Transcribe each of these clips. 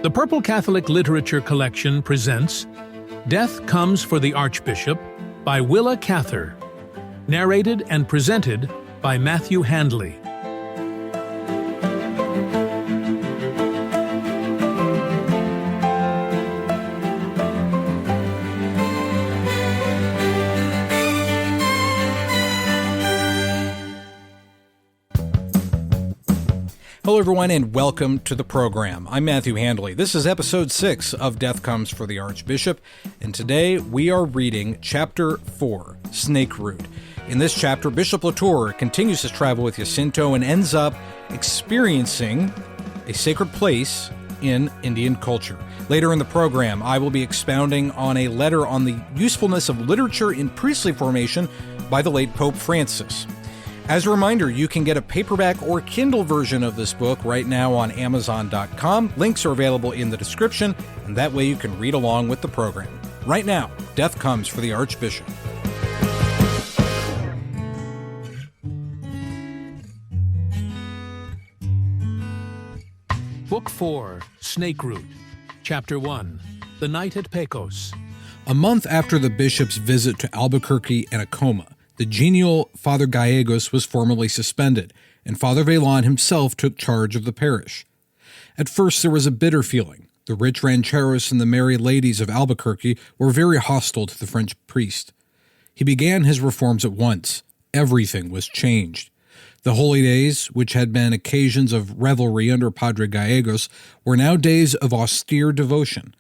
The Purple Catholic Literature Collection presents Death Comes for the Archbishop by Willa Cather, narrated and presented by Matthew Handley. Hello, everyone, and welcome to the program. I'm Matthew Handley. This is episode 6 of Death Comes for the Archbishop, and today we are reading Chapter 4, Snake Root. In this chapter, Bishop Latour continues his travel with Jacinto and ends up experiencing a sacred place in Indian culture. Later in the program, I will be expounding on a letter on the usefulness of literature in priestly formation by the late Pope Francis. As a reminder, you can get a paperback or Kindle version of this book right now on Amazon.com. Links are available in the description, and that way you can read along with the program. Right now, Death Comes for the Archbishop. Book 4, Snake Root, Chapter 1, The Night at Pecos. A month after the bishop's visit to Albuquerque and Acoma, the genial Father Gallegos was formally suspended, and Father Velan himself took charge of the parish. At first there was a bitter feeling. The rich rancheros and the merry ladies of Albuquerque were very hostile to the French priest. He began his reforms at once. Everything was changed. The holy days, which had been occasions of revelry under Padre Gallegos, were now days of austere devotion.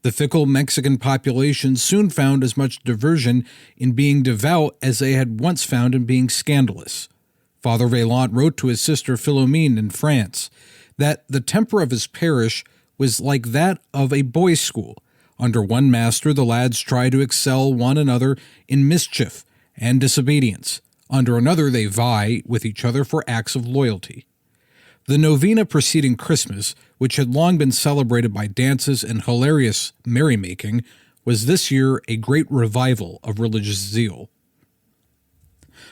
The fickle Mexican population soon found as much diversion in being devout as they had once found in being scandalous. Father Velan wrote to his sister Philomene in France that the temper of his parish was like that of a boys' school. Under one master, the lads try to excel one another in mischief and disobedience. Under another, they vie with each other for acts of loyalty. The novena preceding Christmas, which had long been celebrated by dances and hilarious merrymaking, was this year a great revival of religious zeal.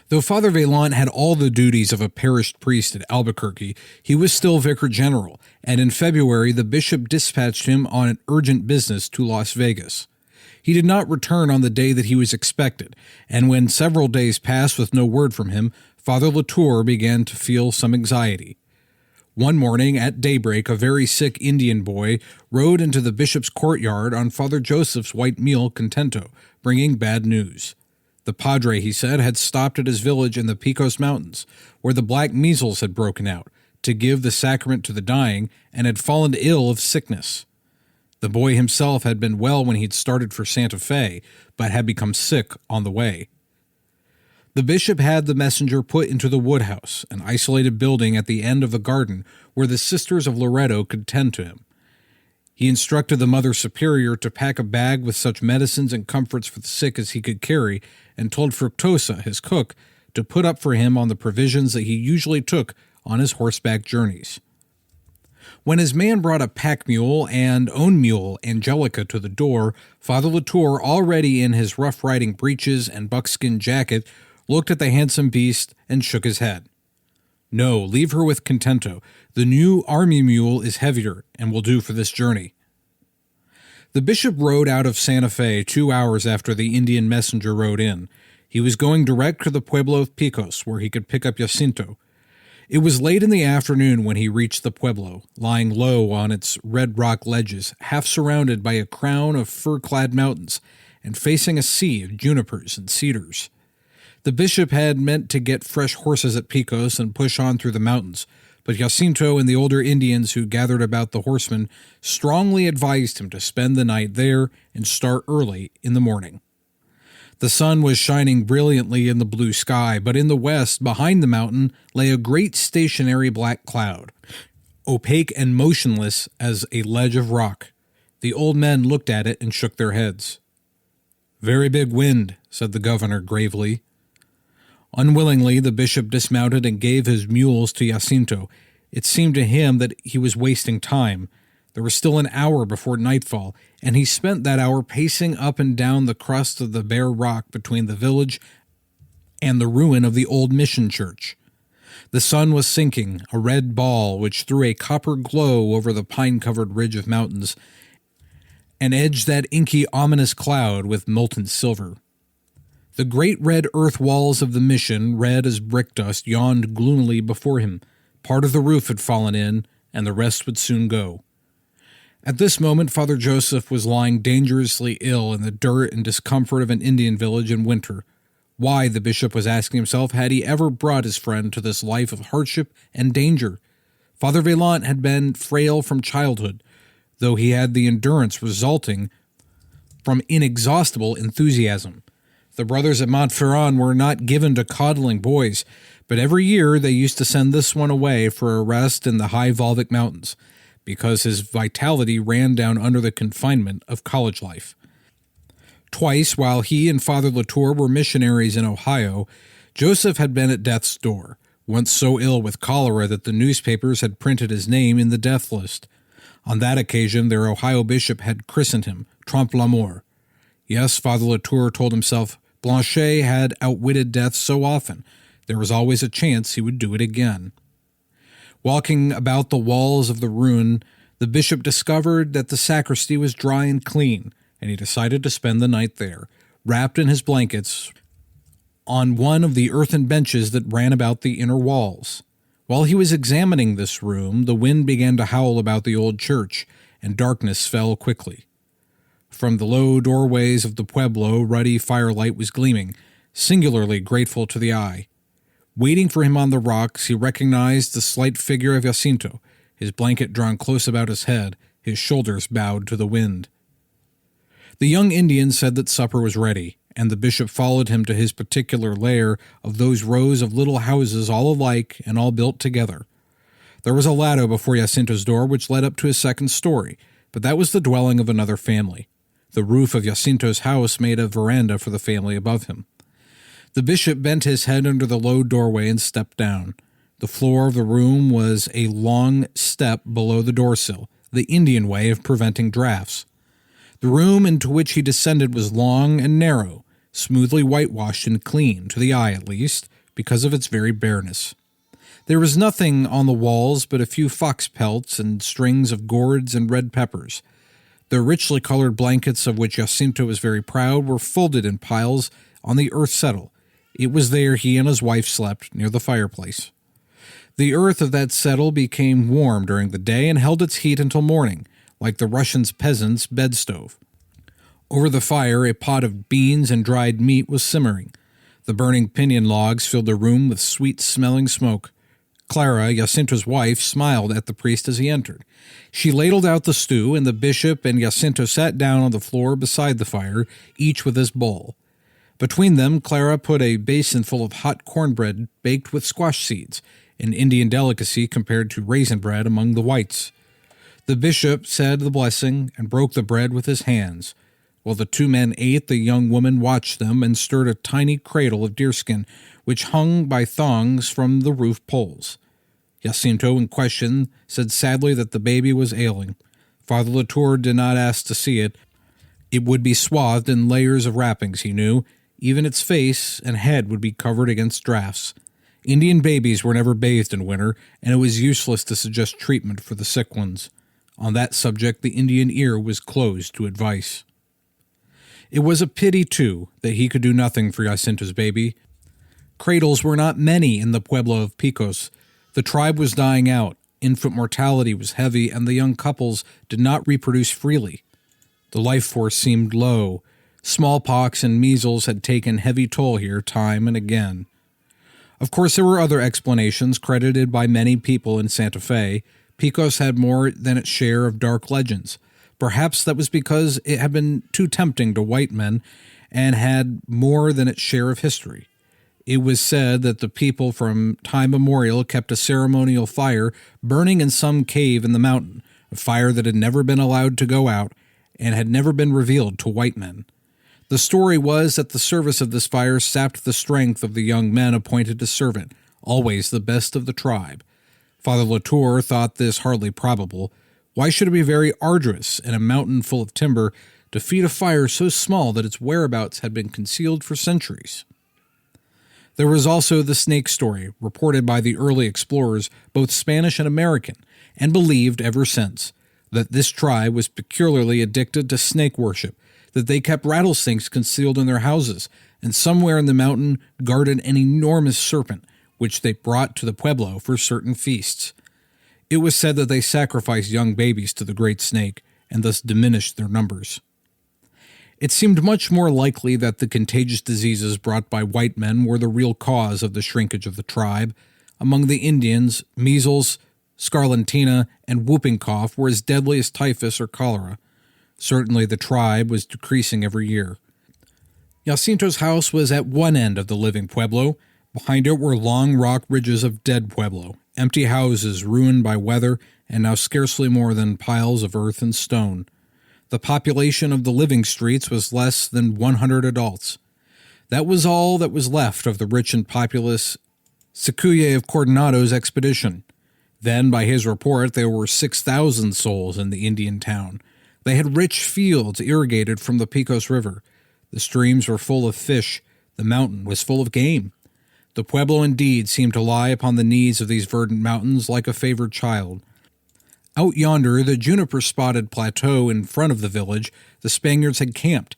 Though Father Velan had all the duties of a parish priest at Albuquerque, he was still vicar general, and in February the bishop dispatched him on an urgent business to Las Vegas. He did not return on the day that he was expected, and when several days passed with no word from him, Father Latour began to feel some anxiety. One morning at daybreak, a very sick Indian boy rode into the bishop's courtyard on Father Joseph's white mule Jacinto, bringing bad news. The padre, he said, had stopped at his village in the Pecos Mountains, where the black measles had broken out, to give the sacrament to the dying, and had fallen ill of sickness. The boy himself had been well when he'd started for Santa Fe, but had become sick on the way. The bishop had the messenger put into the woodhouse, an isolated building at the end of the garden where the Sisters of Loretto could tend to him. He instructed the Mother Superior to pack a bag with such medicines and comforts for the sick as he could carry, and told Fructosa, his cook, to put up for him on the provisions that he usually took on his horseback journeys. When his man brought a pack mule and own mule, Angelica, to the door, Father Latour, already in his rough-riding breeches and buckskin jacket, looked at the handsome beast and shook his head. "No, leave her with Jacinto. The new army mule is heavier and will do for this journey." The bishop rode out of Santa Fe 2 hours after the Indian messenger rode in. He was going direct to the pueblo of Pecos, where he could pick up Jacinto. It was late in the afternoon when he reached the pueblo, lying low on its red rock ledges, half surrounded by a crown of fir-clad mountains, and facing a sea of junipers and cedars. The bishop had meant to get fresh horses at Pecos and push on through the mountains, but Jacinto and the older Indians who gathered about the horsemen strongly advised him to spend the night there and start early in the morning. The sun was shining brilliantly in the blue sky, but in the west, behind the mountain, lay a great stationary black cloud, opaque and motionless as a ledge of rock. The old men looked at it and shook their heads. "Very big wind," said the governor gravely. Unwillingly, the bishop dismounted and gave his mules to Jacinto. It seemed to him that he was wasting time. There was still an hour before nightfall, and he spent that hour pacing up and down the crust of the bare rock between the village and the ruin of the old mission church. The sun was sinking, a red ball which threw a copper glow over the pine-covered ridge of mountains and edged that inky, ominous cloud with molten silver. The great red earth walls of the mission, red as brick dust, yawned gloomily before him. Part of the roof had fallen in, and the rest would soon go. At this moment, Father Joseph was lying dangerously ill in the dirt and discomfort of an Indian village in winter. Why, the bishop was asking himself, had he ever brought his friend to this life of hardship and danger? Father Vaillant had been frail from childhood, though he had the endurance resulting from inexhaustible enthusiasm. The brothers at Montferrand were not given to coddling boys, but every year they used to send this one away for a rest in the high Volvic mountains, because his vitality ran down under the confinement of college life. Twice, while he and Father Latour were missionaries in Ohio, Joseph had been at death's door, once so ill with cholera that the newspapers had printed his name in the death list. On that occasion, their Ohio bishop had christened him Trompe la Mort. Yes, Father Latour told himself, Blanchet had outwitted death so often, there was always a chance he would do it again. Walking about the walls of the ruin, the bishop discovered that the sacristy was dry and clean, and he decided to spend the night there, wrapped in his blankets, on one of the earthen benches that ran about the inner walls. While he was examining this room, the wind began to howl about the old church, and darkness fell quickly. From the low doorways of the pueblo, ruddy firelight was gleaming, singularly grateful to the eye. Waiting for him on the rocks, he recognized the slight figure of Jacinto, his blanket drawn close about his head, his shoulders bowed to the wind. The young Indian said that supper was ready, and the bishop followed him to his particular lair of those rows of little houses all alike and all built together. There was a ladder before Jacinto's door which led up to his second story, but that was the dwelling of another family. The roof of Jacinto's house made a veranda for the family above him. The bishop bent his head under the low doorway and stepped down. The floor of the room was a long step below the doorsill, the Indian way of preventing drafts. The room into which he descended was long and narrow, smoothly whitewashed and clean, to the eye at least, because of its very bareness. There was nothing on the walls but a few fox pelts and strings of gourds and red peppers. The richly colored blankets of which Jacinto was very proud were folded in piles on the earth settle. It was there he and his wife slept, near the fireplace. The earth of that settle became warm during the day and held its heat until morning, like the Russian peasant's bedstove. Over the fire, a pot of beans and dried meat was simmering. The burning pinon logs filled the room with sweet-smelling smoke. Clara, Jacinto's wife, smiled at the priest as he entered. She ladled out the stew, and the bishop and Jacinto sat down on the floor beside the fire, each with his bowl. Between them, Clara put a basin full of hot cornbread baked with squash seeds, an Indian delicacy compared to raisin bread among the whites. The bishop said the blessing and broke the bread with his hands. While the two men ate, the young woman watched them and stirred a tiny cradle of deerskin, which hung by thongs from the roof poles. Jacinto, in question, said sadly that the baby was ailing. Father Latour did not ask to see it. It would be swathed in layers of wrappings, he knew. Even its face and head would be covered against drafts. Indian babies were never bathed in winter, and it was useless to suggest treatment for the sick ones. On that subject, the Indian ear was closed to advice. It was a pity, too, that he could do nothing for Jacinto's baby. Cradles were not many in the pueblo of Picos. The tribe was dying out, infant mortality was heavy, and the young couples did not reproduce freely. The life force seemed low. Smallpox and measles had taken heavy toll here time and again. Of course, there were other explanations credited by many people in Santa Fe. Picos had more than its share of dark legends. Perhaps that was because it had been too tempting to white men and had more than its share of history. It was said that the people from time immemorial kept a ceremonial fire burning in some cave in the mountain, a fire that had never been allowed to go out and had never been revealed to white men. The story was that the service of this fire sapped the strength of the young men appointed to serve it, always the best of the tribe. Father Latour thought this hardly probable. Why should it be very arduous in a mountain full of timber to feed a fire so small that its whereabouts had been concealed for centuries? There was also the snake story, reported by the early explorers, both Spanish and American, and believed ever since, that this tribe was peculiarly addicted to snake worship, that they kept rattlesnakes concealed in their houses, and somewhere in the mountain guarded an enormous serpent, which they brought to the pueblo for certain feasts. It was said that they sacrificed young babies to the great snake, and thus diminished their numbers. It seemed much more likely that the contagious diseases brought by white men were the real cause of the shrinkage of the tribe. Among the Indians, measles, scarlatina, and whooping cough were as deadly as typhus or cholera. Certainly the tribe was decreasing every year. Jacinto's house was at one end of the living pueblo. Behind it were long rock ridges of dead pueblo, empty houses ruined by weather and now scarcely more than piles of earth and stone. The population of the living streets was less than 100 adults. That was all that was left of the rich and populous Secuye of Coronado's expedition. Then, by his report, there were 6,000 souls in the Indian town. They had rich fields irrigated from the Pecos River. The streams were full of fish. The mountain was full of game. The pueblo indeed seemed to lie upon the knees of these verdant mountains like a favored child. Out yonder, the juniper-spotted plateau in front of the village, the Spaniards had camped,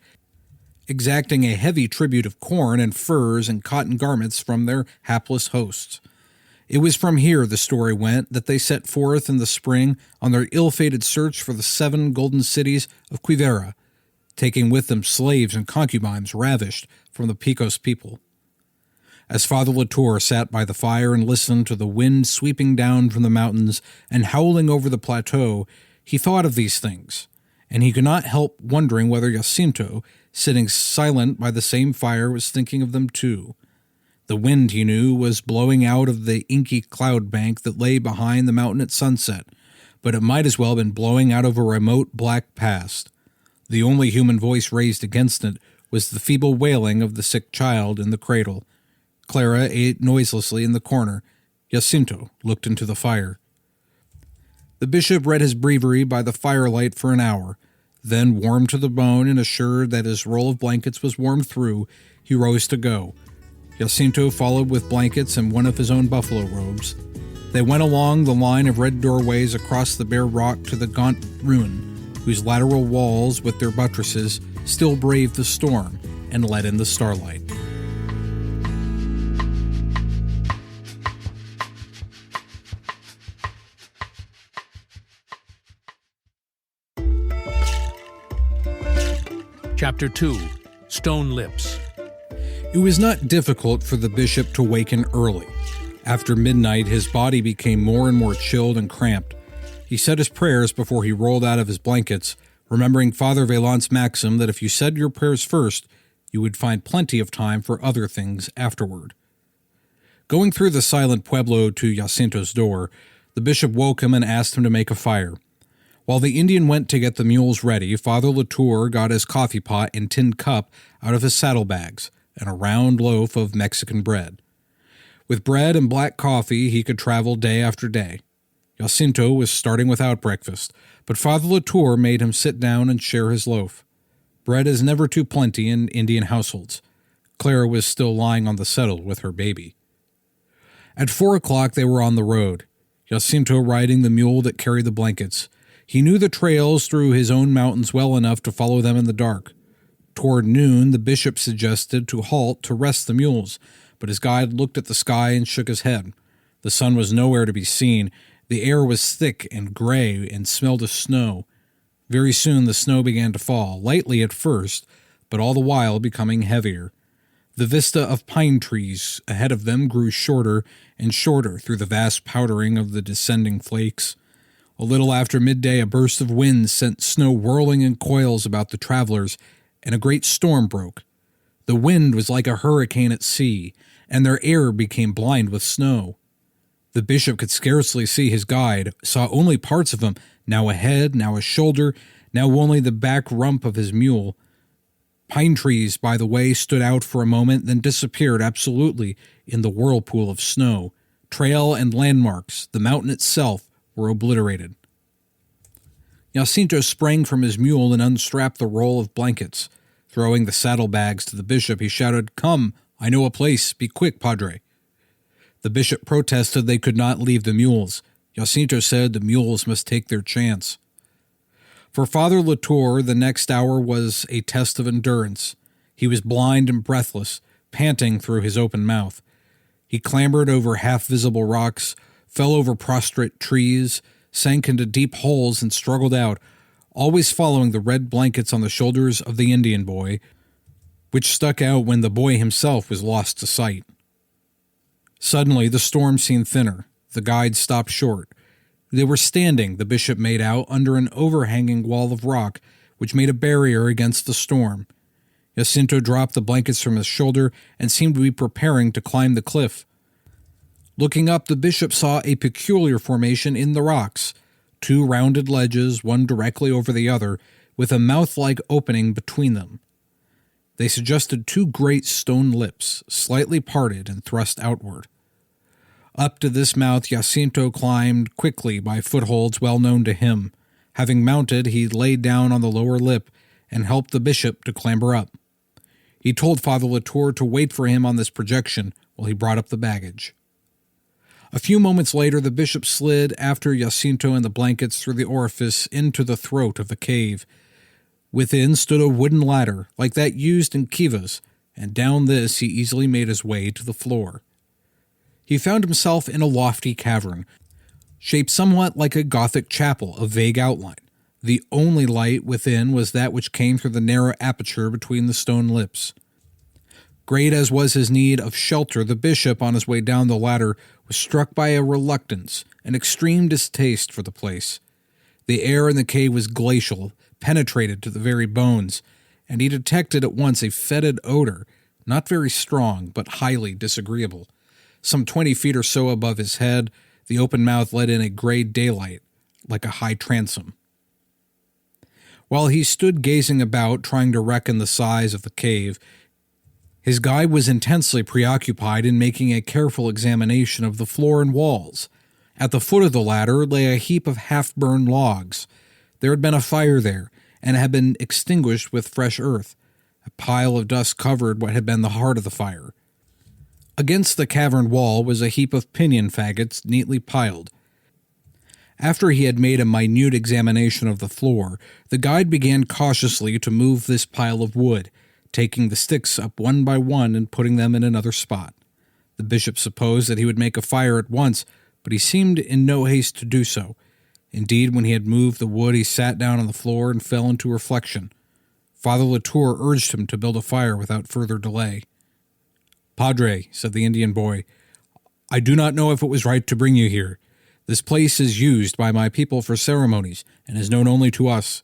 exacting a heavy tribute of corn and furs and cotton garments from their hapless hosts. It was from here, the story went, that they set forth in the spring on their ill-fated search for the 7 golden cities of Quivira, taking with them slaves and concubines ravished from the Pecos people. As Father Latour sat by the fire and listened to the wind sweeping down from the mountains and howling over the plateau, he thought of these things, and he could not help wondering whether Jacinto, sitting silent by the same fire, was thinking of them too. The wind, he knew, was blowing out of the inky cloud bank that lay behind the mountain at sunset, but it might as well have been blowing out of a remote black past. The only human voice raised against it was the feeble wailing of the sick child in the cradle. Clara ate noiselessly in the corner. Jacinto looked into the fire. The bishop read his breviary by the firelight for an hour. Then, warmed to the bone and assured that his roll of blankets was warmed through, he rose to go. Jacinto followed with blankets and one of his own buffalo robes. They went along the line of red doorways across the bare rock to the gaunt ruin, whose lateral walls, with their buttresses, still braved the storm and let in the starlight. Chapter 2. Stone Lips. It was not difficult for the bishop to waken early. After midnight, his body became more and more chilled and cramped. He said his prayers before he rolled out of his blankets, remembering Father Vaillant's maxim that if you said your prayers first, you would find plenty of time for other things afterward. Going through the silent pueblo to Jacinto's door, the bishop woke him and asked him to make a fire. While the Indian went to get the mules ready, Father Latour got his coffee pot and tin cup out of his saddlebags and a round loaf of Mexican bread. With bread and black coffee, he could travel day after day. Jacinto was starting without breakfast, but Father Latour made him sit down and share his loaf. Bread is never too plenty in Indian households. Clara was still lying on the settle with her baby. At 4 o'clock they were on the road, Jacinto riding the mule that carried the blankets. He knew the trails through his own mountains well enough to follow them in the dark. Toward noon, the bishop suggested to halt to rest the mules, but his guide looked at the sky and shook his head. The sun was nowhere to be seen. The air was thick and gray and smelled of snow. Very soon the snow began to fall, lightly at first, but all the while becoming heavier. The vista of pine trees ahead of them grew shorter and shorter through the vast powdering of the descending flakes. A little after midday, a burst of wind sent snow whirling in coils about the travelers, and a great storm broke. The wind was like a hurricane at sea, and their air became blind with snow. The bishop could scarcely see his guide, saw only parts of him, now a head, now a shoulder, now only the back rump of his mule. Pine trees by the way stood out for a moment, then disappeared absolutely in the whirlpool of snow. Trail and landmarks, the mountain itself, were obliterated. Jacinto sprang from his mule and unstrapped the roll of blankets. Throwing the saddlebags to the bishop, he shouted, "Come, "I know a place. Be quick, Padre." The bishop protested they could not leave the mules. Jacinto said the mules must take their chance. For Father Latour, the next hour was a test of endurance. He was blind and breathless, panting through his open mouth. He clambered over half-visible rocks, fell over prostrate trees, sank into deep holes and struggled out, always following the red blankets on the shoulders of the Indian boy, which stuck out when the boy himself was lost to sight. Suddenly, the storm seemed thinner. The guide stopped short. They were standing, the bishop made out, under an overhanging wall of rock, which made a barrier against the storm. Jacinto dropped the blankets from his shoulder and seemed to be preparing to climb the cliff. Looking up, the bishop saw a peculiar formation in the rocks, two rounded ledges, one directly over the other, with a mouth-like opening between them. They suggested two great stone lips, slightly parted and thrust outward. Up to this mouth Jacinto climbed quickly by footholds well known to him. Having mounted, he lay down on the lower lip and helped the bishop to clamber up. He told Father Latour to wait for him on this projection while he brought up the baggage. A few moments later, the bishop slid after Jacinto and the blankets through the orifice into the throat of the cave. Within stood a wooden ladder, like that used in kivas, and down this he easily made his way to the floor. He found himself in a lofty cavern, shaped somewhat like a Gothic chapel of vague outline. The only light within was that which came through the narrow aperture between the stone lips. Great as was his need of shelter, the bishop, on his way down the ladder, was struck by a reluctance, an extreme distaste for the place. The air in the cave was glacial, penetrated to the very bones, and he detected at once a fetid odor, not very strong, but highly disagreeable. Some 20 feet or so above his head, the open mouth let in a gray daylight, like a high transom. While he stood gazing about, trying to reckon the size of the cave, his guide was intensely preoccupied in making a careful examination of the floor and walls. At the foot of the ladder lay a heap of half-burned logs. There had been a fire there, and had been extinguished with fresh earth. A pile of dust covered what had been the heart of the fire. Against the cavern wall was a heap of pinyon faggots neatly piled. After he had made a minute examination of the floor, the guide began cautiously to move this pile of wood, taking the sticks up one by one and putting them in another spot. The bishop supposed that he would make a fire at once, but he seemed in no haste to do so. Indeed, when he had moved the wood, he sat down on the floor and fell into reflection. Father Latour urged him to build a fire without further delay. "Padre," said the Indian boy, "I do not know if it was right to bring you here. This place is used by my people for ceremonies, and is known only to us.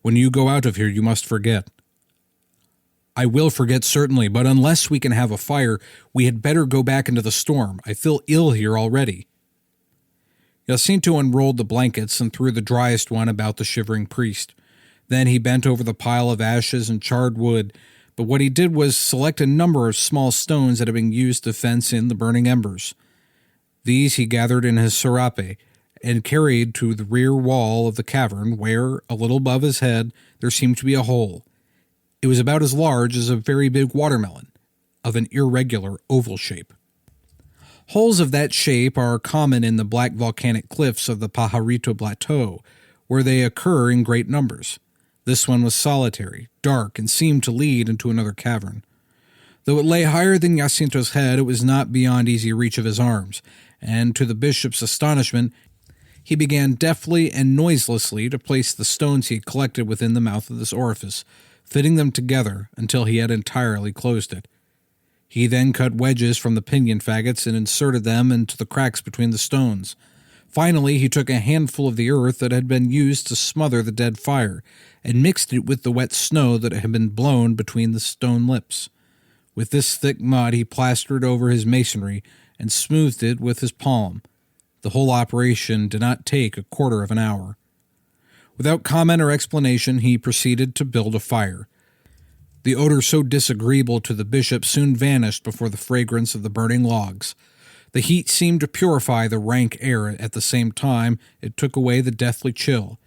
When you go out of here, you must forget." "I will forget, certainly, but unless we can have a fire, we had better go back into the storm. I feel ill here already." Jacinto unrolled the blankets and threw the driest one about the shivering priest. Then he bent over the pile of ashes and charred wood, but what he did was select a number of small stones that had been used to fence in the burning embers. These he gathered in his serape and carried to the rear wall of the cavern where, a little above his head, there seemed to be a hole. It was about as large as a very big watermelon, of an irregular oval shape. Holes of that shape are common in the black volcanic cliffs of the Pajarito Plateau, where they occur in great numbers. This one was solitary, dark, and seemed to lead into another cavern. Though it lay higher than Jacinto's head, it was not beyond easy reach of his arms, and to the bishop's astonishment, he began deftly and noiselessly to place the stones he had collected within the mouth of this orifice, fitting them together until he had entirely closed it. He then cut wedges from the pinyon faggots and inserted them into the cracks between the stones. Finally, he took a handful of the earth that had been used to smother the dead fire, and mixed it with the wet snow that had been blown between the stone lips. With this thick mud he plastered over his masonry and smoothed it with his palm. The whole operation did not take a quarter of an hour. Without comment or explanation, he proceeded to build a fire. The odor so disagreeable to the bishop soon vanished before the fragrance of the burning logs. The heat seemed to purify the rank air. At the same time, it took away the deathly chill,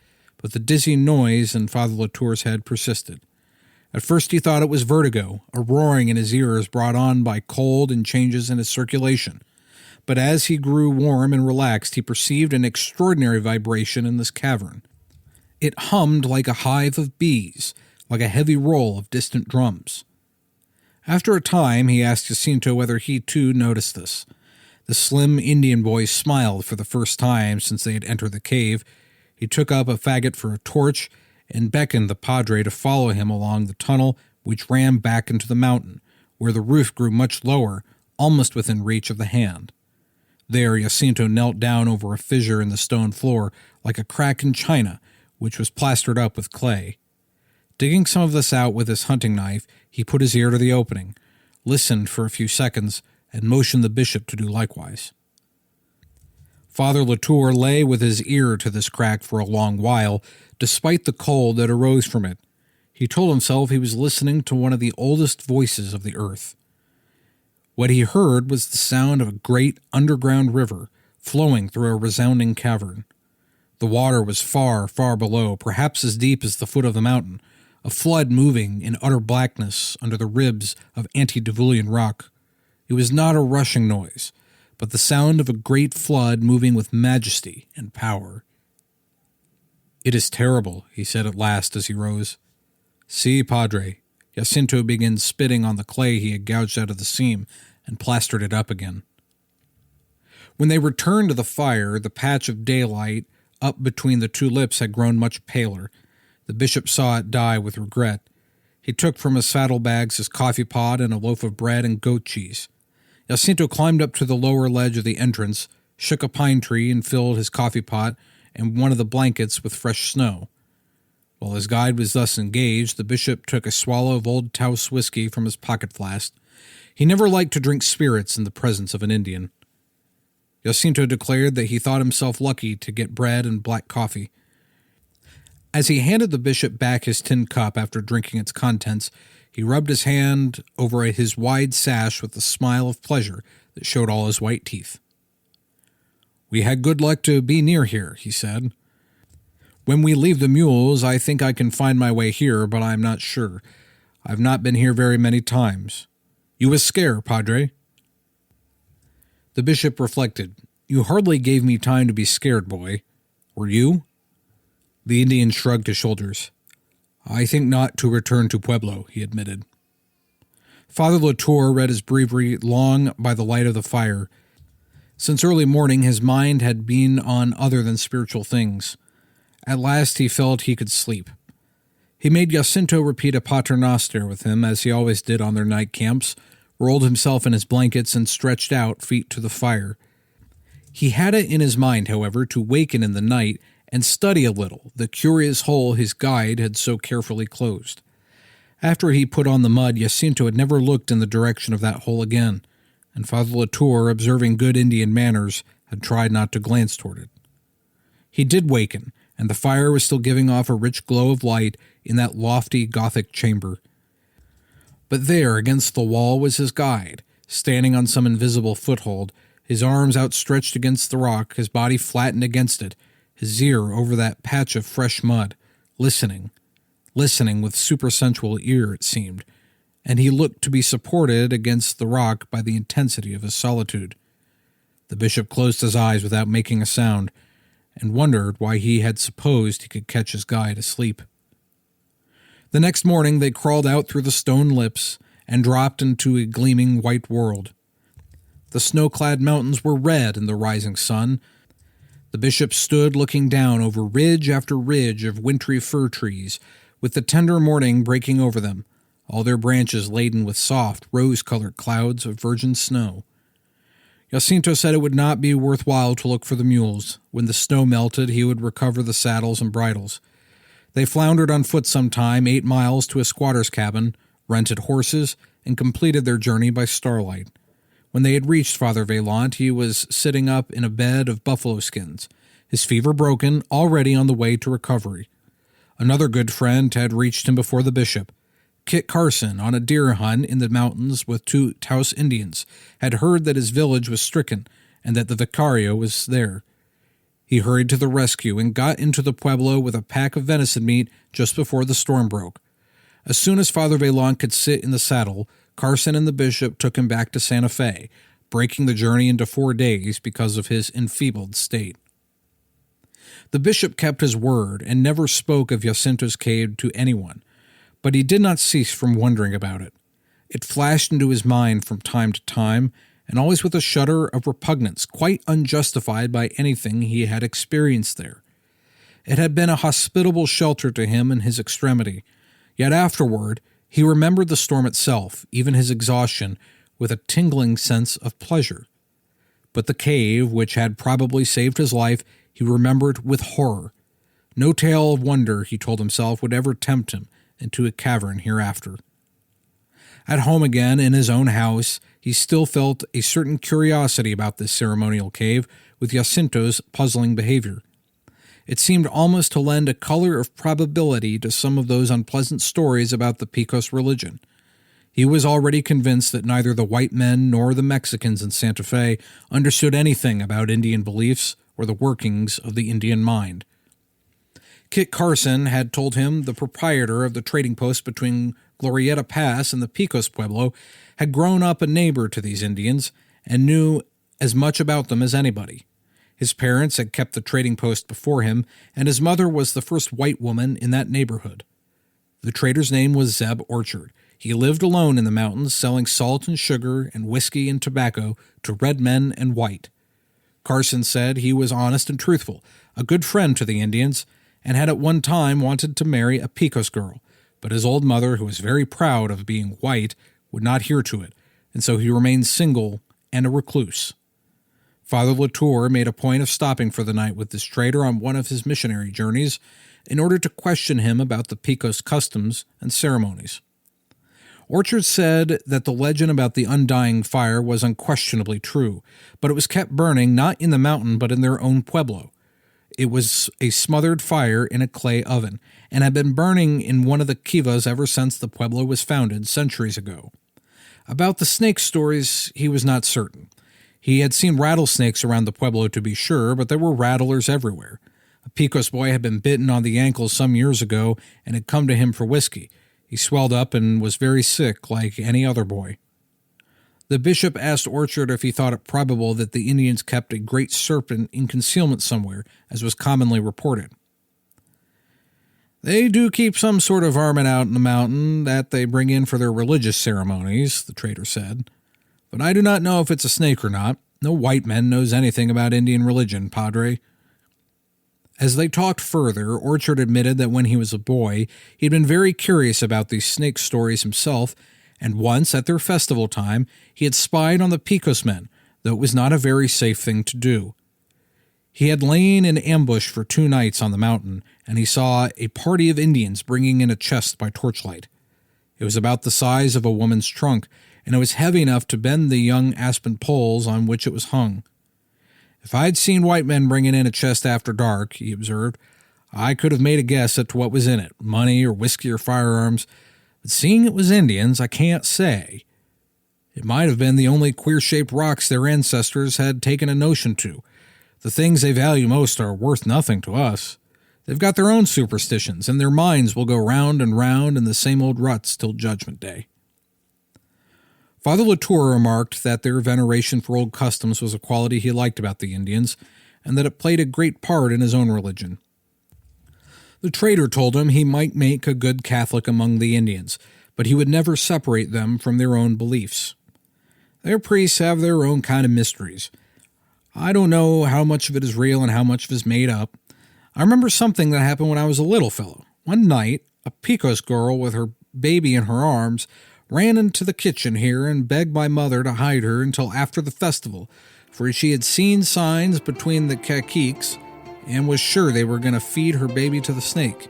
but the dizzying noise in Father Latour's head persisted. At first he thought it was vertigo, a roaring in his ears brought on by cold and changes in his circulation. But as he grew warm and relaxed, he perceived an extraordinary vibration in this cavern. It hummed like a hive of bees, like a heavy roll of distant drums. After a time, he asked Jacinto whether he too noticed this. The slim Indian boy smiled for the first time since they had entered the cave. He took up a faggot for a torch and beckoned the padre to follow him along the tunnel which ran back into the mountain, where the roof grew much lower, almost within reach of the hand. There Jacinto knelt down over a fissure in the stone floor, like a crack in china, which was plastered up with clay. Digging some of this out with his hunting knife, he put his ear to the opening, listened for a few seconds, and motioned the bishop to do likewise. Father Latour lay with his ear to this crack for a long while, despite the cold that arose from it. He told himself he was listening to one of the oldest voices of the earth. What he heard was the sound of a great underground river flowing through a resounding cavern. The water was far, far below, perhaps as deep as the foot of the mountain, a flood moving in utter blackness under the ribs of antediluvian rock. It was not a rushing noise, but the sound of a great flood moving with majesty and power. "It is terrible," he said at last as he rose. "See, Padre." Jacinto began spitting on the clay he had gouged out of the seam and plastered it up again. When they returned to the fire, the patch of daylight up between the two lips had grown much paler. The bishop saw it die with regret. He took from his saddlebags his coffee pot and a loaf of bread and goat cheese. Jacinto climbed up to the lower ledge of the entrance, shook a pine tree, and filled his coffee pot and one of the blankets with fresh snow. While his guide was thus engaged, the bishop took a swallow of Old Taos whiskey from his pocket flask. He never liked to drink spirits in the presence of an Indian. Jacinto declared that he thought himself lucky to get bread and black coffee. As he handed the bishop back his tin cup after drinking its contents, he rubbed his hand over his wide sash with a smile of pleasure that showed all his white teeth. "We had good luck to be near here," he said. "When we leave the mules, I think I can find my way here, but I'm not sure. I've not been here very many times. You was scare, Padre?" The bishop reflected. "You hardly gave me time to be scared, boy. Were you?" The Indian shrugged his shoulders. "I think not to return to Pueblo," he admitted. Father Latour read his breviary long by the light of the fire. Since early morning his mind had been on other than spiritual things. At last he felt he could sleep. He made Jacinto repeat a paternoster with him, as he always did on their night camps, rolled himself in his blankets, and stretched out, feet to the fire. He had it in his mind, however, to waken in the night and study a little the curious hole his guide had so carefully closed. After he put on the mud, Jacinto had never looked in the direction of that hole again, and Father Latour, observing good Indian manners, had tried not to glance toward it. He did waken, and the fire was still giving off a rich glow of light in that lofty Gothic chamber. But there, against the wall, was his guide, standing on some invisible foothold, his arms outstretched against the rock, his body flattened against it, his ear over that patch of fresh mud, listening with supersensual ear, it seemed, and he looked to be supported against the rock by the intensity of his solitude. The bishop closed his eyes without making a sound, and wondered why he had supposed he could catch his guide asleep. The next morning they crawled out through the stone lips and dropped into a gleaming white world. The snow-clad mountains were red in the rising sun. The bishop stood looking down over ridge after ridge of wintry fir trees, with the tender morning breaking over them, all their branches laden with soft, rose-colored clouds of virgin snow. Jacinto said it would not be worthwhile to look for the mules. When the snow melted, he would recover the saddles and bridles. They floundered on foot some time, 8 miles to a squatter's cabin, rented horses, and completed their journey by starlight. When they had reached Father Vaillant, he was sitting up in a bed of buffalo skins, his fever broken, already on the way to recovery. Another good friend had reached him before the bishop. Kit Carson, on a deer hunt in the mountains with 2 Taos Indians, had heard that his village was stricken and that the vicario was there. He hurried to the rescue and got into the pueblo with a pack of venison meat just before the storm broke. As soon as Father Velan could sit in the saddle, Carson and the bishop took him back to Santa Fe, breaking the journey into 4 days because of his enfeebled state. The bishop kept his word and never spoke of Jacinto's cave to anyone, but he did not cease from wondering about it. It flashed into his mind from time to time, and always with a shudder of repugnance quite unjustified by anything he had experienced there. It had been a hospitable shelter to him in his extremity, yet afterward he remembered the storm itself, even his exhaustion, with a tingling sense of pleasure. But the cave, which had probably saved his life, he remembered with horror. No tale of wonder, he told himself, would ever tempt him into a cavern hereafter. At home again, in his own house, he still felt a certain curiosity about this ceremonial cave, with Jacinto's puzzling behavior. It seemed almost to lend a color of probability to some of those unpleasant stories about the Picos religion. He was already convinced that neither the white men nor the Mexicans in Santa Fe understood anything about Indian beliefs or the workings of the Indian mind. Kit Carson had told him the proprietor of the trading post between Glorieta Pass and the Picos Pueblo had grown up a neighbor to these Indians and knew as much about them as anybody. His parents had kept the trading post before him, and his mother was the first white woman in that neighborhood. The trader's name was Zeb Orchard. He lived alone in the mountains, selling salt and sugar and whiskey and tobacco to red men and white. Carson said he was honest and truthful, a good friend to the Indians, and had at one time wanted to marry a Picos girl, but his old mother, who was very proud of being white, would not hear to it, and so he remained single and a recluse. Father Latour made a point of stopping for the night with this trader on one of his missionary journeys in order to question him about the Picos customs and ceremonies. Orchard said that the legend about the undying fire was unquestionably true, but it was kept burning not in the mountain but in their own pueblo. It was a smothered fire in a clay oven, and had been burning in one of the kivas ever since the pueblo was founded centuries ago. About the snake stories, he was not certain. He had seen rattlesnakes around the pueblo, to be sure, but there were rattlers everywhere. A Picos boy had been bitten on the ankle some years ago and had come to him for whiskey. He swelled up and was very sick, like any other boy. The bishop asked Orchard if he thought it probable that the Indians kept a great serpent in concealment somewhere, as was commonly reported. "They do keep some sort of varmint out in the mountain that they bring in for their religious ceremonies," the trader said. "But I do not know if it's a snake or not. No white man knows anything about Indian religion, Padre." As they talked further, Orchard admitted that when he was a boy, he had been very curious about these snake stories himself, and once, at their festival time, he had spied on the Picos men, though it was not a very safe thing to do. He had lain in ambush for 2 nights on the mountain, and he saw a party of Indians bringing in a chest by torchlight. It was about the size of a woman's trunk, and it was heavy enough to bend the young aspen poles on which it was hung. "If I'd seen white men bringing in a chest after dark," he observed, "I could have made a guess at what was in it, money or whiskey or firearms, but seeing it was Indians, I can't say. It might have been the only queer-shaped rocks their ancestors had taken a notion to. The things they value most are worth nothing to us. They've got their own superstitions, and their minds will go round and round in the same old ruts till Judgment Day." Father Latour remarked that their veneration for old customs was a quality he liked about the Indians, and that it played a great part in his own religion. The trader told him he might make a good Catholic among the Indians, but he would never separate them from their own beliefs. "Their priests have their own kind of mysteries. I don't know how much of it is real and how much of it is made up. I remember something that happened when I was a little fellow. One night, a Picos girl with her baby in her arms ran into the kitchen here and begged my mother to hide her until after the festival, for she had seen signs between the caciques and was sure they were going to feed her baby to the snake.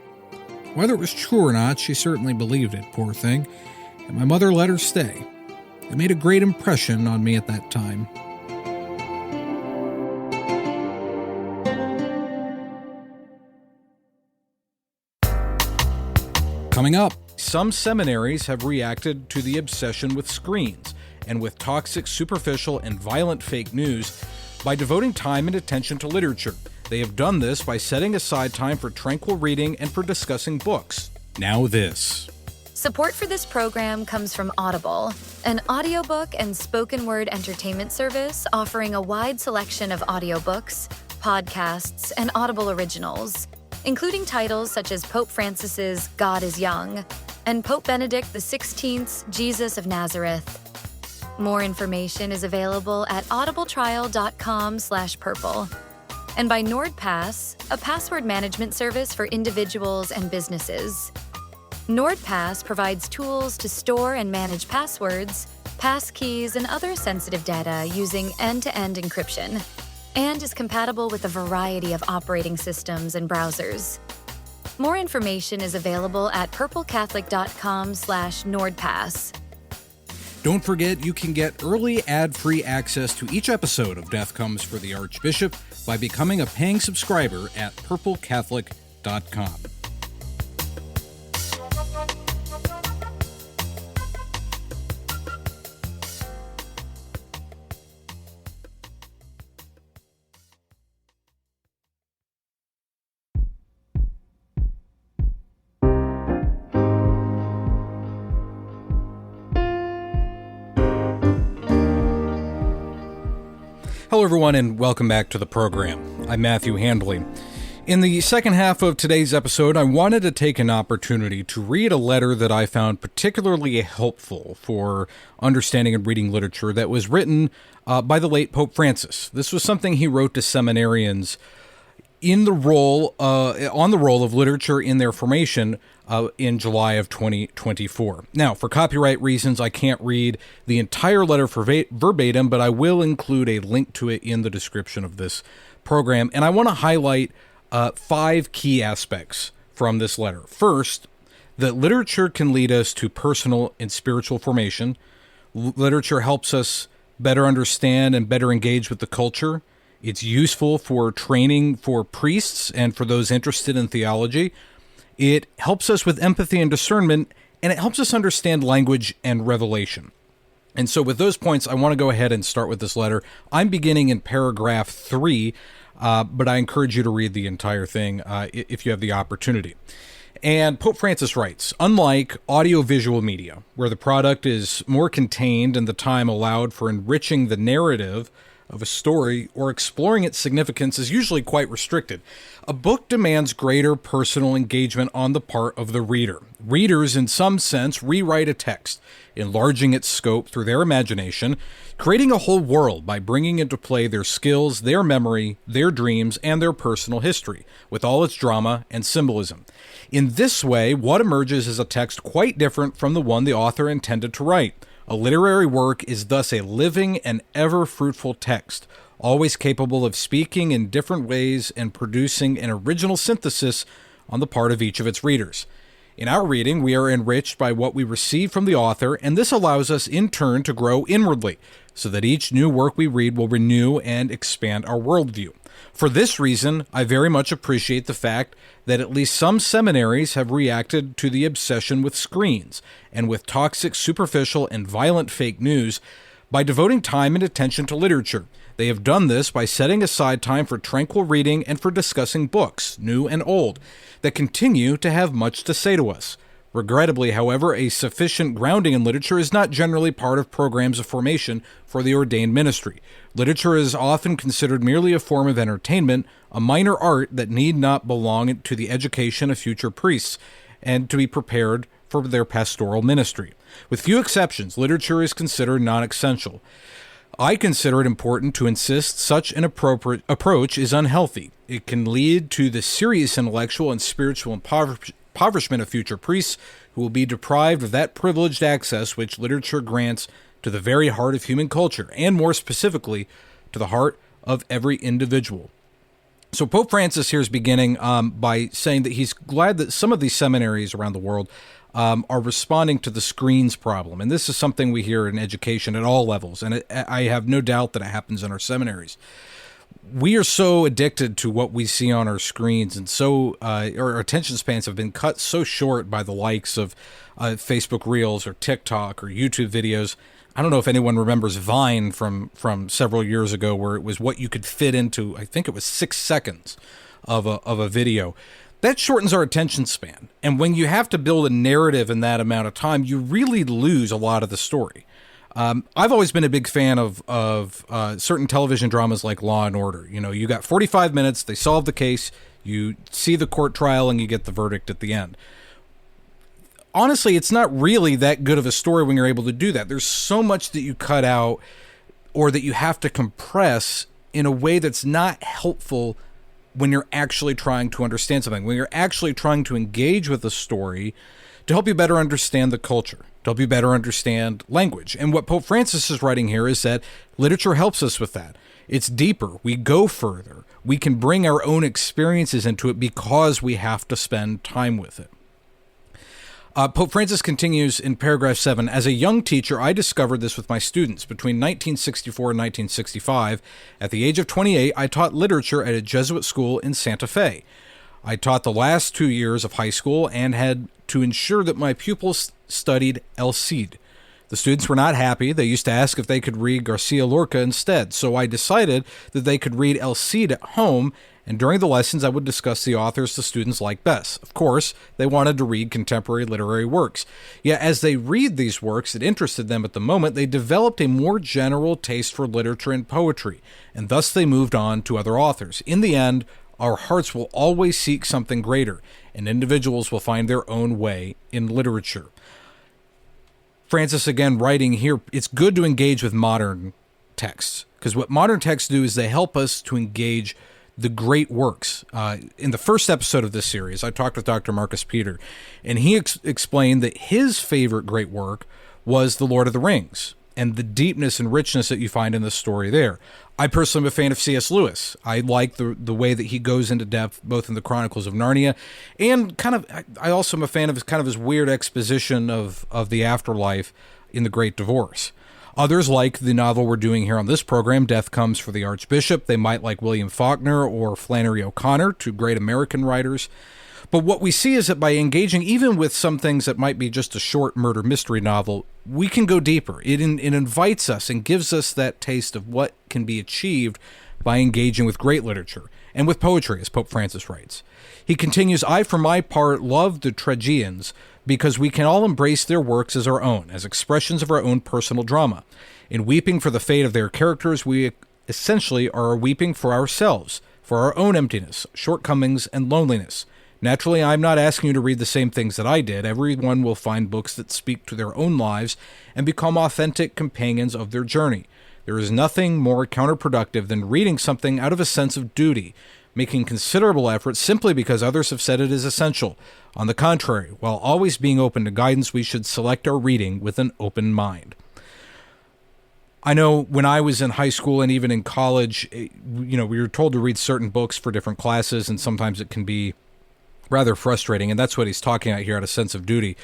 Whether it was true or not, she certainly believed it, poor thing, and my mother let her stay. It made a great impression on me at that time." Coming up, some seminaries have reacted to the obsession with screens and with toxic, superficial, and violent fake news by devoting time and attention to literature. They have done this by setting aside time for tranquil reading and for discussing books. Now this. Support for this program comes from Audible, an audiobook and spoken word entertainment service offering a wide selection of audiobooks, podcasts, and Audible originals, including titles such as Pope Francis's God is Young and Pope Benedict XVI's Jesus of Nazareth. More information is available at audibletrial.com/purple. And by NordPass, a password management service for individuals and businesses. NordPass provides tools to store and manage passwords, passkeys, and other sensitive data using end-to-end encryption, and is compatible with a variety of operating systems and browsers. More information is available at purplecatholic.com/NordPass. Don't forget you can get early ad-free access to each episode of Death Comes for the Archbishop by becoming a paying subscriber at purplecatholic.com. Hello, everyone, and welcome back to the program. I'm Matthew Handley. In the second half of today's episode, I wanted to take an opportunity to read a letter that I found particularly helpful for understanding and reading literature that was written by the late Pope Francis. This was something he wrote to seminarians on the role of literature in their formation in July of 2024. Now, for copyright reasons, I can't read the entire letter verbatim, but I will include a link to it in the description of this program. And I want to highlight 5 key aspects from this letter. First, that literature can lead us to personal and spiritual formation. Literature helps us better understand and better engage with the culture. It's useful for training for priests and for those interested in theology. It helps us with empathy and discernment, and it helps us understand language and revelation. And so with those points, I want to go ahead and start with this letter. I'm beginning in paragraph 3, but I encourage you to read the entire thing if you have the opportunity. And Pope Francis writes, unlike audiovisual media, where the product is more contained and the time allowed for enriching the narrative of a story or exploring its significance is usually quite restricted, a book demands greater personal engagement on the part of the reader. Readers, in some sense, rewrite a text, enlarging its scope through their imagination, creating a whole world by bringing into play their skills, their memory, their dreams, and their personal history, with all its drama and symbolism. In this way, what emerges is a text quite different from the one the author intended to write. A literary work is thus a living and ever-fruitful text, always capable of speaking in different ways and producing an original synthesis on the part of each of its readers. In our reading, we are enriched by what we receive from the author, and this allows us in turn to grow inwardly, so that each new work we read will renew and expand our worldview. For this reason, I very much appreciate the fact that at least some seminaries have reacted to the obsession with screens and with toxic, superficial, and violent fake news by devoting time and attention to literature. They have done this by setting aside time for tranquil reading and for discussing books, new and old, that continue to have much to say to us. Regrettably, however, a sufficient grounding in literature is not generally part of programs of formation for the ordained ministry. Literature is often considered merely a form of entertainment, a minor art that need not belong to the education of future priests, and to be prepared for their pastoral ministry. With few exceptions, literature is considered non-essential. I consider it important to insist such an approach is unhealthy. It can lead to the serious intellectual and spiritual impoverishment of future priests who will be deprived of that privileged access which literature grants to the very heart of human culture, and more specifically, to the heart of every individual. So Pope Francis here is beginning by saying that he's glad that some of these seminaries around the world are responding to the screens problem. And this is something we hear in education at all levels, and I have no doubt that it happens in our seminaries. We are so addicted to what we see on our screens, and so our attention spans have been cut so short by the likes of Facebook Reels or TikTok or YouTube videos. I don't know if anyone remembers Vine from several years ago, where it was what you could fit into, I think it was 6 seconds of a video. That shortens our attention span. And when you have to build a narrative in that amount of time, you really lose a lot of the story. I've always been a big fan of certain television dramas like Law and Order. You know, you got 45 minutes, they solve the case, you see the court trial, and you get the verdict at the end. Honestly, it's not really that good of a story when you're able to do that. There's so much that you cut out or that you have to compress in a way that's not helpful when you're actually trying to understand something, when you're actually trying to engage with a story to help you better understand the culture, to help you better understand language. And what Pope Francis is writing here is that literature helps us with that. It's deeper. We go further. We can bring our own experiences into it because we have to spend time with it. Pope Francis continues in paragraph 7, as a young teacher, I discovered this with my students. Between 1964 and 1965, at the age of 28, I taught literature at a Jesuit school in Santa Fe. I taught the last 2 years of high school and had to ensure that my pupils studied El Cid. The students were not happy. They used to ask if they could read Garcia Lorca instead, so I decided that they could read El Cid at home, and during the lessons I would discuss the authors the students liked best. Of course, they wanted to read contemporary literary works. Yet as they read these works that interested them at the moment, they developed a more general taste for literature and poetry, and thus they moved on to other authors. In the end, our hearts will always seek something greater, and individuals will find their own way in literature. Francis, again, writing here, it's good to engage with modern texts, because what modern texts do is they help us to engage the great works. In the first episode of this series, I talked with Dr. Marcus Peter, and he explained that his favorite great work was The Lord of the Rings, and the deepness and richness that you find in the story there. I personally am a fan of C.S. Lewis. I like the way that he goes into depth, both in the Chronicles of Narnia, and I also am a fan of his weird exposition of the afterlife in The Great Divorce. Others like the novel we're doing here on this program, Death Comes for the Archbishop. They might like William Faulkner or Flannery O'Connor, two great American writers. But what we see is that by engaging even with some things that might be just a short murder mystery novel, we can go deeper. It invites us and gives us that taste of what can be achieved by engaging with great literature and with poetry, as Pope Francis writes. He continues, I, for my part, love the tragedians because we can all embrace their works as our own, as expressions of our own personal drama. In weeping for the fate of their characters, we essentially are weeping for ourselves, for our own emptiness, shortcomings, and loneliness. Naturally, I'm not asking you to read the same things that I did. Everyone will find books that speak to their own lives and become authentic companions of their journey. There is nothing more counterproductive than reading something out of a sense of duty, making considerable effort simply because others have said it is essential. On the contrary, while always being open to guidance, we should select our reading with an open mind. I know when I was in high school and even in college, we were told to read certain books for different classes, and sometimes it can be rather frustrating, and that's what he's talking about here, out of sense of duty.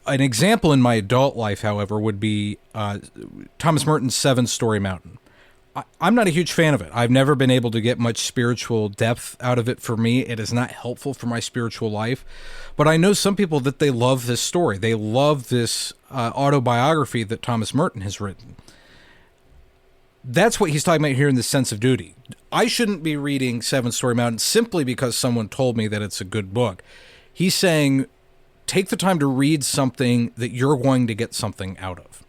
An example in my adult life, however, would be Thomas Merton's Seven-Story Mountain. I'm not a huge fan of it. I've never been able to get much spiritual depth out of it for me. It is not helpful for my spiritual life. But I know some people that they love this story. They love this autobiography that Thomas Merton has written. That's what he's talking about here in the sense of duty. I shouldn't be reading Seven-Story Mountain simply because someone told me that it's a good book. He's saying, take the time to read something that you're going to get something out of.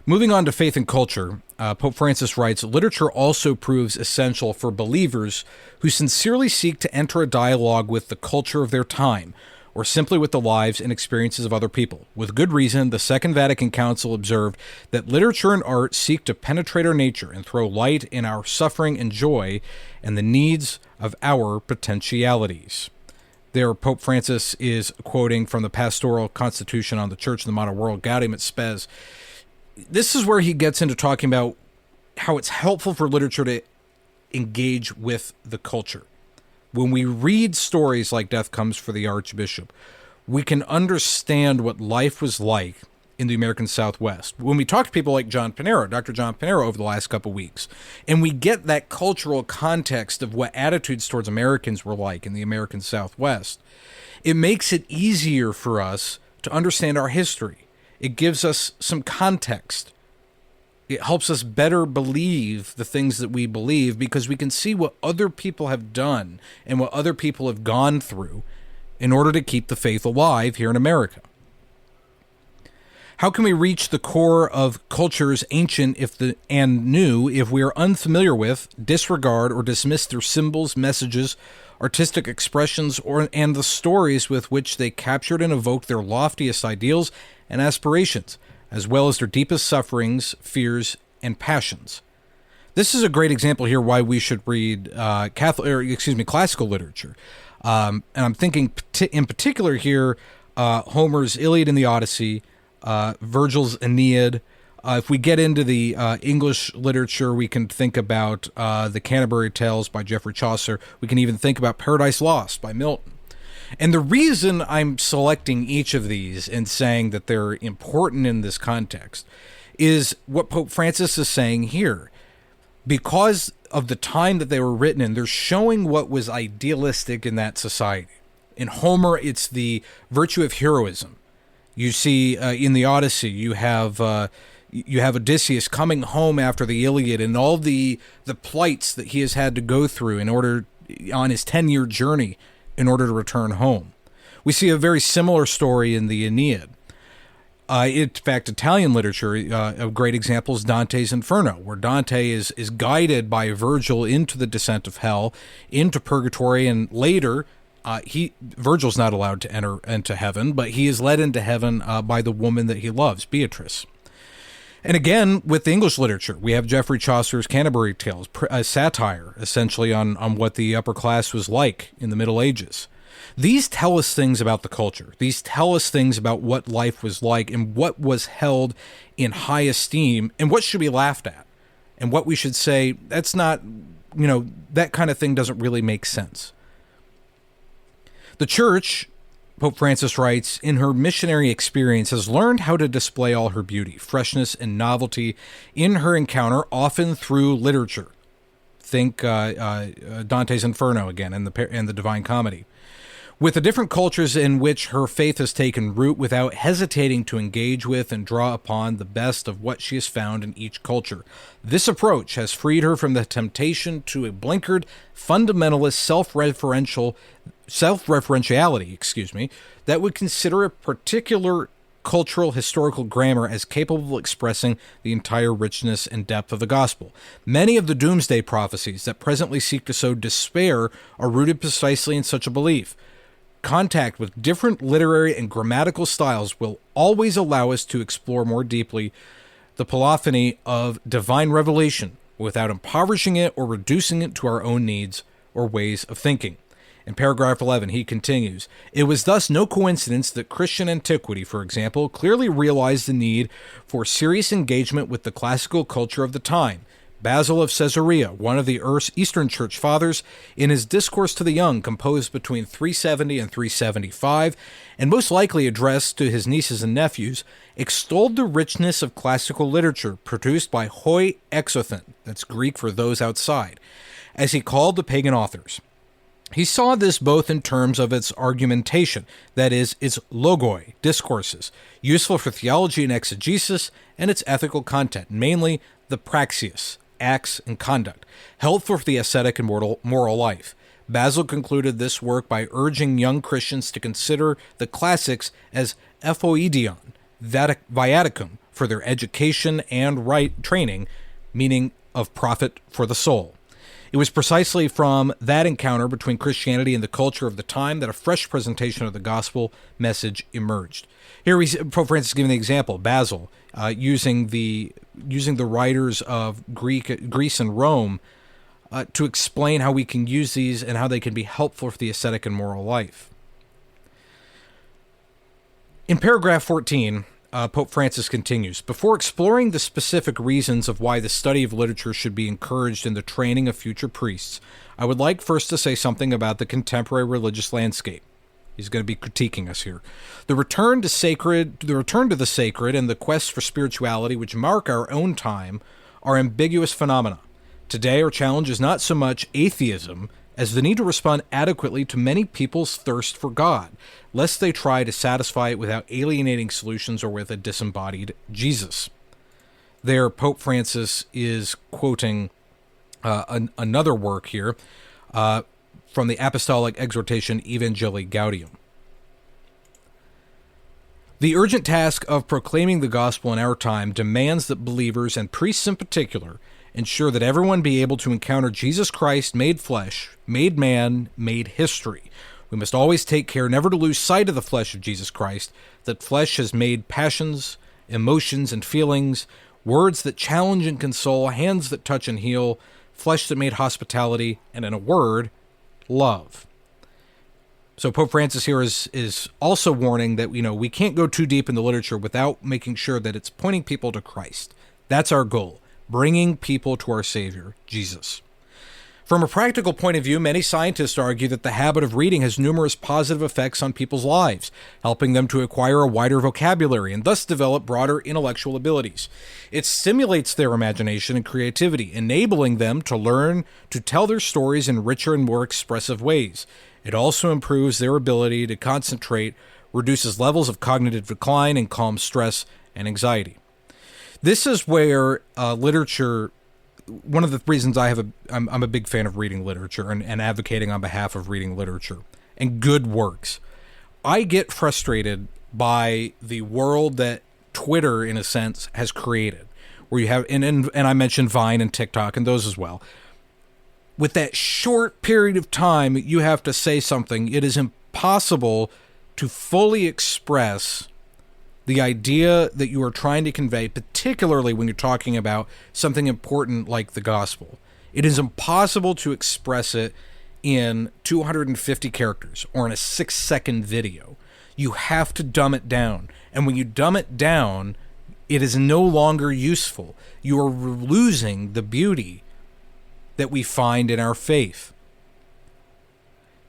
Moving on to faith and culture, Pope Francis writes, literature also proves essential for believers who sincerely seek to enter a dialogue with the culture of their time, or simply with the lives and experiences of other people. With good reason, the Second Vatican Council observed that literature and art seek to penetrate our nature and throw light in our suffering and joy and the needs of our potentialities. There, Pope Francis is quoting from the Pastoral Constitution on the Church in the Modern World, Gaudium et Spes. This is where he gets into talking about how it's helpful for literature to engage with the culture. When we read stories like Death Comes for the Archbishop, we can understand what life was like in the American Southwest. When we talk to people like John Pinero, Dr. John Pinero, over the last couple of weeks, and we get that cultural context of what attitudes towards Americans were like in the American Southwest, it makes it easier for us to understand our history. It gives us some context It helps us better believe the things that we believe because we can see what other people have done and what other people have gone through in order to keep the faith alive here in America. How can we reach the core of cultures ancient and new if we are unfamiliar with, disregard, or dismiss their symbols, messages, artistic expressions, and the stories with which they captured and evoked their loftiest ideals and aspirations, as well as their deepest sufferings, fears, and passions? This is a great example here why we should read classical literature. And I'm thinking in particular here, Homer's Iliad and the Odyssey, Virgil's Aeneid. If we get into the English literature, we can think about the Canterbury Tales by Geoffrey Chaucer. We can even think about Paradise Lost by Milton. And the reason I'm selecting each of these and saying that they're important in this context is what Pope Francis is saying here. Because of the time that they were written in, they're showing what was idealistic in that society. In Homer, it's the virtue of heroism. You see in the Odyssey, you have Odysseus coming home after the Iliad and all the plights that he has had to go through on his 10-year journey in order to return home. We see a very similar story in the Aeneid. In fact, Italian literature, a great example is Dante's Inferno, where Dante is guided by Virgil into the descent of hell, into purgatory, and later Virgil's not allowed to enter into heaven, but he is led into heaven by the woman that he loves, Beatrice. And again, with English literature, we have Geoffrey Chaucer's Canterbury Tales, a satire, essentially, on what the upper class was like in the Middle Ages. These tell us things about the culture. These tell us things about what life was like and what was held in high esteem and what should be laughed at. And what we should say, that's not, that kind of thing doesn't really make sense. The Church, Pope Francis writes, in her missionary experience has learned how to display all her beauty, freshness, and novelty in her encounter, often through literature. Think Dante's Inferno again and the Divine Comedy. With the different cultures in which her faith has taken root without hesitating to engage with and draw upon the best of what she has found in each culture. This approach has freed her from the temptation to a blinkered, fundamentalist self-referentiality, that would consider a particular cultural historical grammar as capable of expressing the entire richness and depth of the gospel. Many of the doomsday prophecies that presently seek to sow despair are rooted precisely in such a belief. Contact with different literary and grammatical styles will always allow us to explore more deeply the polyphony of divine revelation without impoverishing it or reducing it to our own needs or ways of thinking. In paragraph 11, he continues, "It was thus no coincidence that Christian antiquity, for example, clearly realized the need for serious engagement with the classical culture of the time. Basil of Caesarea, one of the Eastern Church Fathers, in his Discourse to the Young, composed between 370 and 375, and most likely addressed to his nieces and nephews, extolled the richness of classical literature produced by hoi exothen," that's Greek for those outside, as he called the pagan authors. He saw this both in terms of its argumentation, that is, its logoi, discourses, useful for theology and exegesis, and its ethical content, mainly the praxeus, acts and conduct, helpful for the ascetic and moral life. Basil concluded this work by urging young Christians to consider the classics as ephoidion, viaticum, for their education and right training, meaning of profit for the soul. It was precisely from that encounter between Christianity and the culture of the time that a fresh presentation of the gospel message emerged. Here Pope Francis is giving the example, Basil, using the writers of Greece and Rome to explain how we can use these and how they can be helpful for the ascetic and moral life. In paragraph 14, Pope Francis continues, "Before exploring the specific reasons of why the study of literature should be encouraged in the training of future priests, I would like first to say something about the contemporary religious landscape." He's going to be critiquing us here. The return to the sacred and the quest for spirituality which mark our own time are ambiguous phenomena. Today, our challenge is not so much atheism as the need to respond adequately to many people's thirst for God, lest they try to satisfy it without alienating solutions or with a disembodied Jesus. there, Pope Francis is quoting another work here from the Apostolic Exhortation Evangelii Gaudium. The urgent task of proclaiming the gospel in our time demands that believers, and priests in particular, ensure that everyone be able to encounter Jesus Christ made flesh, made man, made history. We must always take care never to lose sight of the flesh of Jesus Christ, that flesh has made passions, emotions, and feelings, words that challenge and console, hands that touch and heal, flesh that made hospitality, and in a word, love. So Pope Francis here is also warning that, we can't go too deep in the literature without making sure that it's pointing people to Christ. That's our goal, bringing people to our Savior, Jesus. From a practical point of view, many scientists argue that the habit of reading has numerous positive effects on people's lives, helping them to acquire a wider vocabulary and thus develop broader intellectual abilities. It stimulates their imagination and creativity, enabling them to learn to tell their stories in richer and more expressive ways. It also improves their ability to concentrate, reduces levels of cognitive decline, and calms stress and anxiety. This is where literature... One of the reasons I'm a big fan of reading literature and advocating on behalf of reading literature and good works. I get frustrated by the world that Twitter, in a sense, has created, where you have, and I mentioned Vine and TikTok and those as well. With that short period of time, you have to say something. It is impossible to fully express the idea that you are trying to convey, particularly when you're talking about something important like the gospel. It is impossible to express it in 250 characters or in a 6-second video. You have to dumb it down. And when you dumb it down, it is no longer useful. You are losing the beauty that we find in our faith.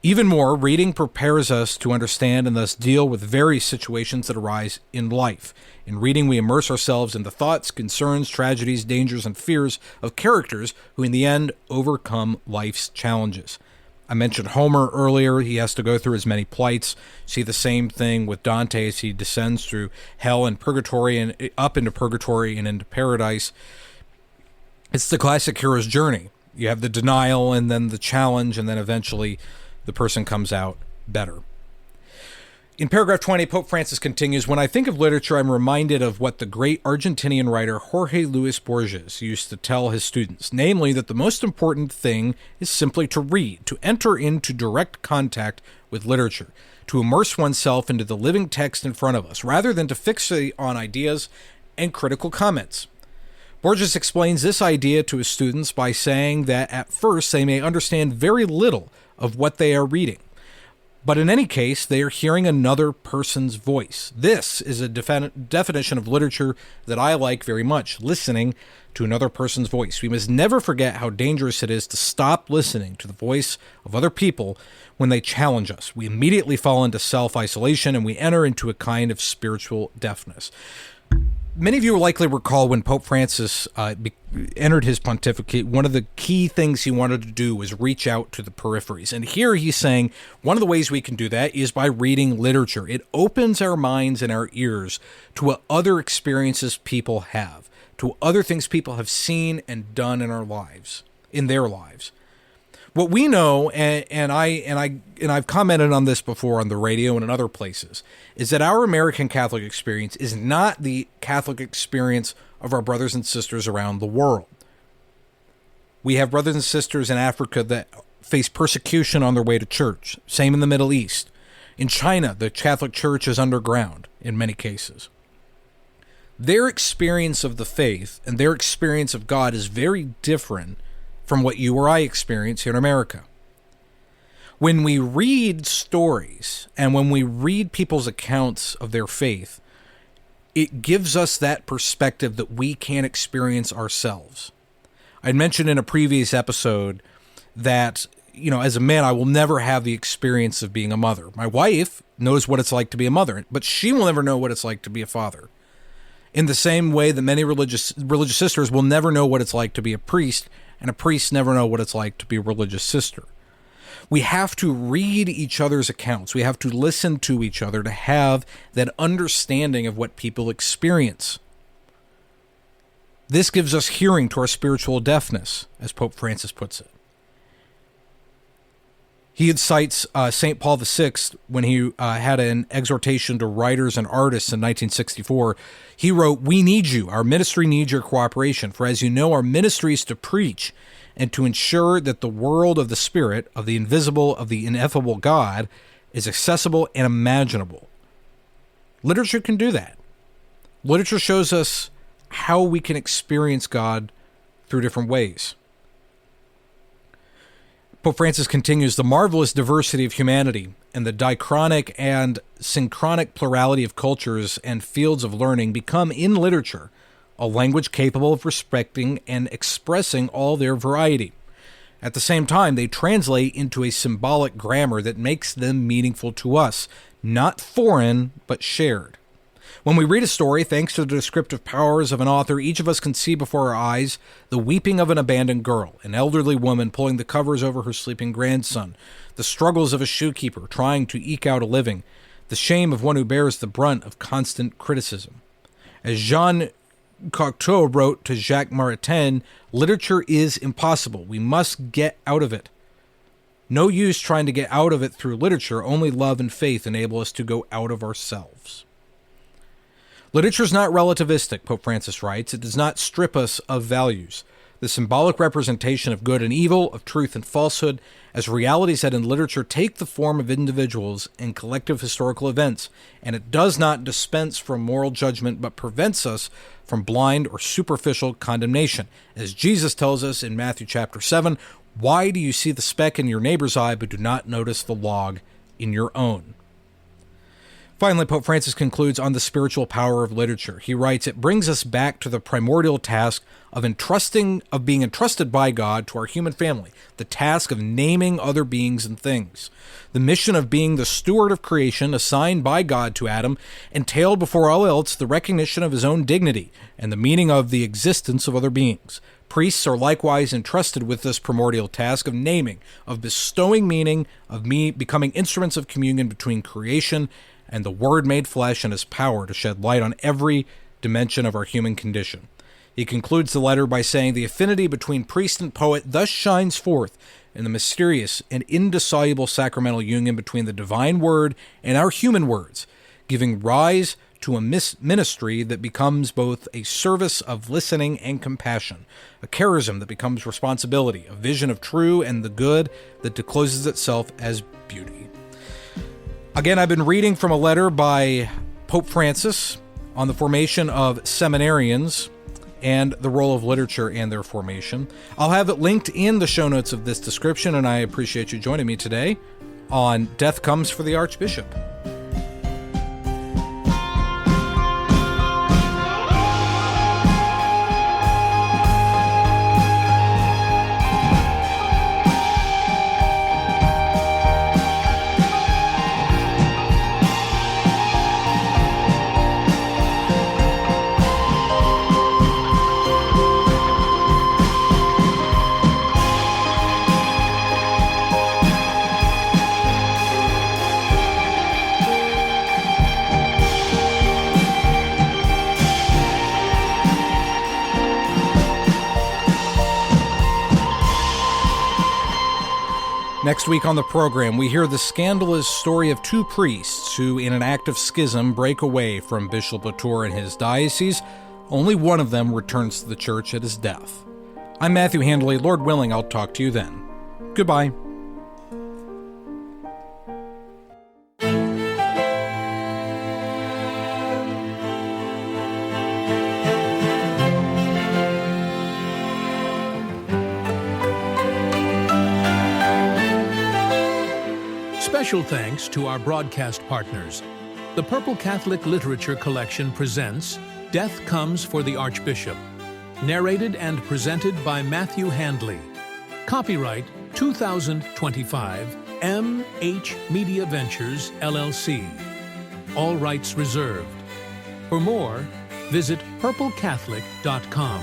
Even more, reading prepares us to understand and thus deal with various situations that arise in life. In reading, we immerse ourselves in the thoughts, concerns, tragedies, dangers, and fears of characters who in the end overcome life's challenges. I mentioned Homer earlier. He has to go through his many plights. See the same thing with Dante as he descends through hell and purgatory and up into purgatory and into paradise. It's the classic hero's journey. You have the denial and then the challenge, and then eventually the person comes out better. In paragraph 20, Pope Francis continues, "When I think of literature, I'm reminded of what the great Argentinian writer Jorge Luis Borges used to tell his students, namely that the most important thing is simply to read, to enter into direct contact with literature, to immerse oneself into the living text in front of us, rather than to fixate on ideas and critical comments." Borges explains this idea to his students by saying that at first they may understand very little of what they are reading. But in any case, they are hearing another person's voice. This is a definition of literature that I like very much, listening to another person's voice. We must never forget how dangerous it is to stop listening to the voice of other people when they challenge us. We immediately fall into self-isolation and we enter into a kind of spiritual deafness. Many of you will likely recall when Pope Francis entered his pontificate, one of the key things he wanted to do was reach out to the peripheries. And here he's saying one of the ways we can do that is by reading literature. It opens our minds and our ears to what other experiences people have, to other things people have seen and done in their lives. What we know, and I've commented on this before on the radio and in other places, is that our American Catholic experience is not the Catholic experience of our brothers and sisters around the world. We have brothers and sisters in Africa that face persecution on their way to church. Same in the Middle East. In China, the Catholic Church is underground in many cases. Their experience of the faith and their experience of God is very different from what you or I experience here in America. When we read stories and when we read people's accounts of their faith, it gives us that perspective that we can't experience ourselves. I mentioned in a previous episode that, as a man, I will never have the experience of being a mother. My wife knows what it's like to be a mother, but she will never know what it's like to be a father. In the same way that many religious sisters will never know what it's like to be a priest, and a priest never know what it's like to be a religious sister. We have to read each other's accounts. We have to listen to each other to have that understanding of what people experience. This gives us hearing to our spiritual deafness, as Pope Francis puts it. He cites St. Paul VI when he had an exhortation to writers and artists in 1964. He wrote, "We need you. Our ministry needs your cooperation. For as you know, our ministry is to preach and to ensure that the world of the Spirit, of the invisible, of the ineffable God, is accessible and imaginable." Literature can do that. Literature shows us how we can experience God through different ways. Pope Francis continues, "The marvelous diversity of humanity and the diachronic and synchronic plurality of cultures and fields of learning become, in literature, a language capable of respecting and expressing all their variety. At the same time, they translate into a symbolic grammar that makes them meaningful to us, not foreign, but shared. When we read a story, thanks to the descriptive powers of an author, each of us can see before our eyes the weeping of an abandoned girl, an elderly woman pulling the covers over her sleeping grandson, the struggles of a shoekeeper trying to eke out a living, the shame of one who bears the brunt of constant criticism. As Jean Cocteau wrote to Jacques Maritain, literature is impossible. We must get out of it. No use trying to get out of it through literature. Only love and faith enable us to go out of ourselves." Literature is not relativistic, Pope Francis writes. It does not strip us of values. The symbolic representation of good and evil, of truth and falsehood, as realities that in literature take the form of individuals and collective historical events, and it does not dispense from moral judgment, but prevents us from blind or superficial condemnation. As Jesus tells us in Matthew chapter 7, "Why do you see the speck in your neighbor's eye, but do not notice the log in your own?" Finally, Pope Francis concludes on the spiritual power of literature. He writes, "It brings us back to the primordial task of being entrusted by God to our human family, the task of naming other beings and things. The mission of being the steward of creation assigned by God to Adam entailed before all else the recognition of his own dignity and the meaning of the existence of other beings. Priests are likewise entrusted with this primordial task of naming, of bestowing meaning, of becoming instruments of communion between creation and the Word made flesh and his power to shed light on every dimension of our human condition." He concludes the letter by saying, "The affinity between priest and poet thus shines forth in the mysterious and indissoluble sacramental union between the divine word and our human words, giving rise to a ministry that becomes both a service of listening and compassion, a charism that becomes responsibility, a vision of true and the good that discloses itself as beauty." Again, I've been reading from a letter by Pope Francis on the formation of seminarians and the role of literature and their formation. I'll have it linked in the show notes of this description, and I appreciate you joining me today on Death Comes for the Archbishop. Next week on the program, we hear the scandalous story of two priests who, in an act of schism, break away from Bishop Latour and his diocese. Only one of them returns to the church at his death. I'm Matthew Handley. Lord willing, I'll talk to you then. Goodbye. Special thanks to our broadcast partners. The Purple Catholic Literature Collection presents Death Comes for the Archbishop, narrated and presented by Matthew Handley. Copyright 2025 M.H. Media Ventures, LLC. All rights reserved. For more, visit purplecatholic.com.